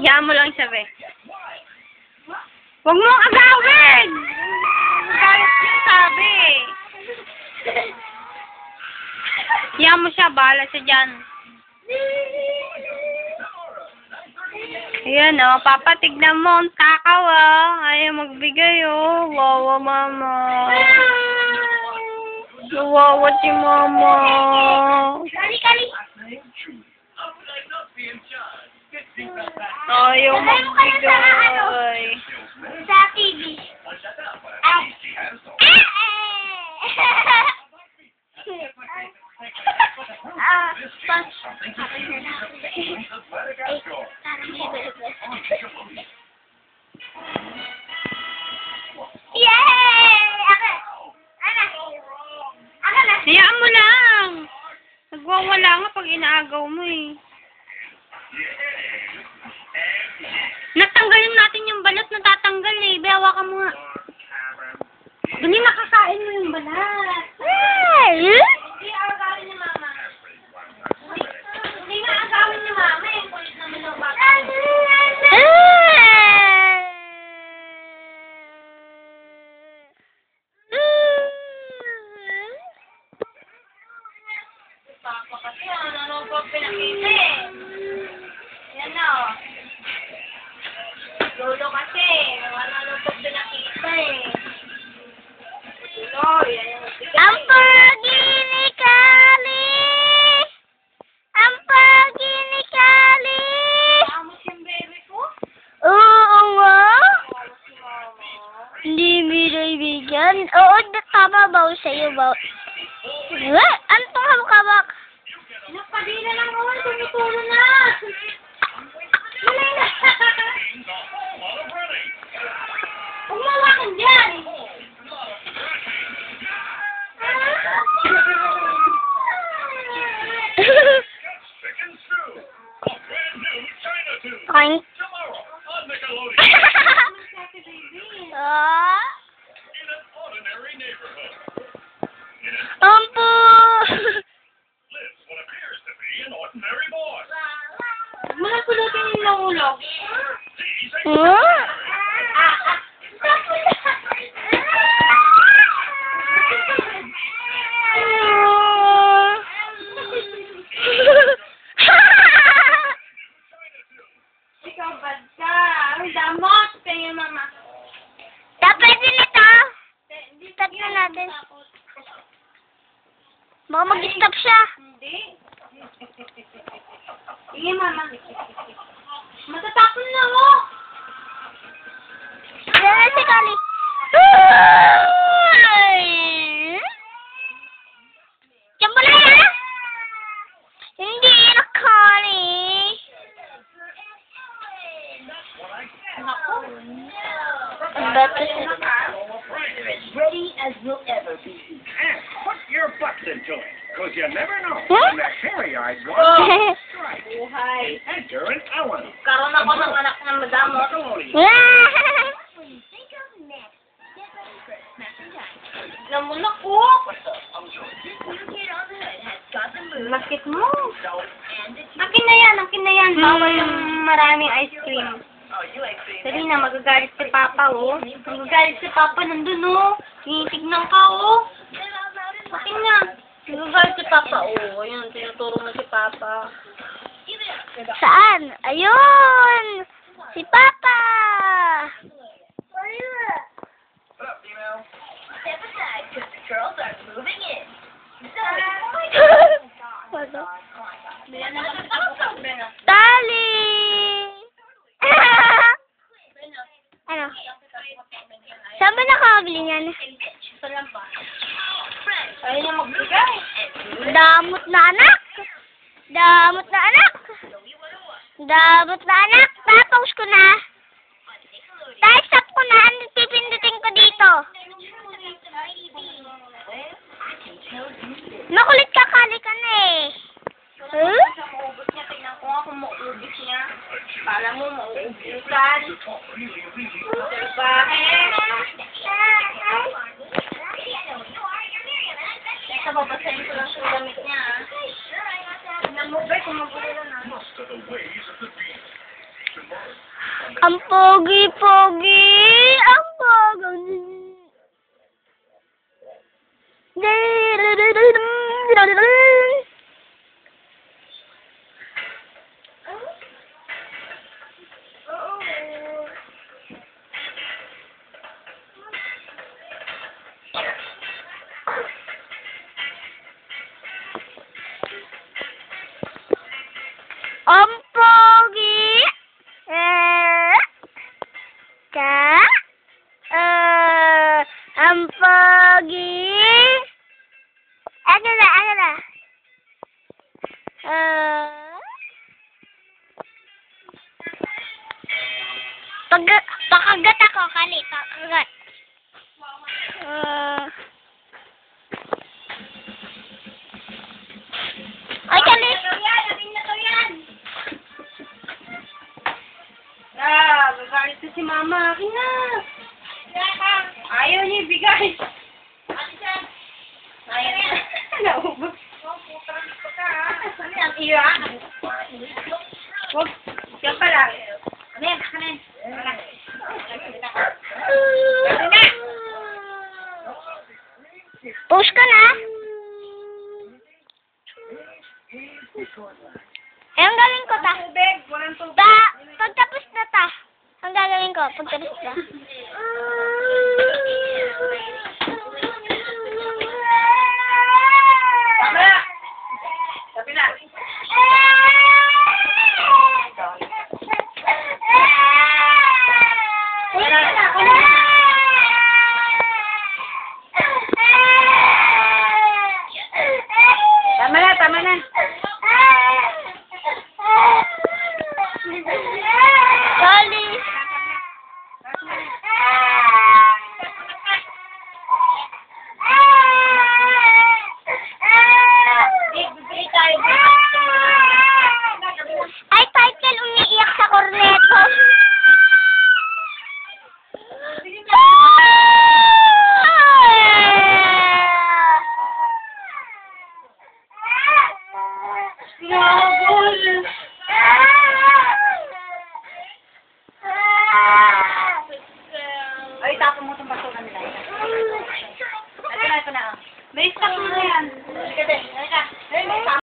Hayaan mo lang siya, be. Huwag mong agawin! Galit yung sabi. Hayaan mo siya, bahala siya dyan. Ayan o, Papa, tignan mo ang takaw ayaw magbigay Wawa mama. Wawa si mama. Kali. Ayaw magbigay. Sa TV. Hayaan mo lang. Nagwawala nga pag inaagaw mo Natanggalin natin yung balat na tatanggal Bawa ka mo nga. Dali nakakain mo yung balat. Hindi agawin ni mama. Hindi nga agawin ni mama. Yung kulit naman ng bata. Papa kasi ano pa pinakita Yan Lolo kasi ano pa pinakita Lolo, yan Ang pag-inikali! Ang pag-inikali! Amos yung baby ko? Oo nga! Amos si mama. Hindi binibigyan. Oo, tama ba sa'yo ba? Ano itong habak-habak? Napadila lang ako, tumutulo na. Malay na. Umawakan dyan. Oink. Ampo! Mahal pulutin yung ulo. Ikaw bad ka. Ang damot. Kaya mama. Dapat din ito. Stop na natin. Baka mag-stop siya. Hindi. Sige mama. Matatapon na Yan na si Kali. Diyan mo na yan. Hindi na Kali. Naku. Ang bato siya. Ready as we'll ever be. And put your butts into it, because you never know when that hairy-eyed one strike. Buhay. Enter an element. Karoon ako ng anak ng madamo. Macaroni. Alam mo na ko. Lakit mo. Akin na yan. Bawal yung maraming ice cream. Dali na, magagalit si Papa, Magagalit si Papa, nandun, Tinitignan ka, Akin na. Magagalit si Papa, Ayun, tinuturo na si Papa. Saan? Ayun! Si Papa! What up, female? Step aside, because the girls are moving in. Wala. Bilan naman si Papa, Tali! Ano? Saan ba nakabili niyan? Isa lang ba? Ayaw niya magbigay. Damot na anak! Damot na anak! Damot na anak! Tapos ko na! Dahil stop ko na, pipindutin ko dito. Makulit ka, Kali ka na Huh? Sa maubos niya, tingnan ko nga kung maubos niya. Kala mo mauubusan. Teka, babasahin ko lang yung damit niya, Ang pogi-pogi! Ang pogi! Ang pogi! Ang pogi! Ano na? Pakagat ako, kali. Pakagat. Ay, kali. Gagalit na si Mama. Akin na. Ayaw niya ibigay. Ayaw niya. Naubos. Ano yan? Iya? Huwag. Yan pala. Ano yan? Push ka na. Ang gawin ko ta. Tubig. Walang tubig. Pagtapos na ta. Ang gagawin ko, pagtapos na. Tama na. Sabi na. Tama na.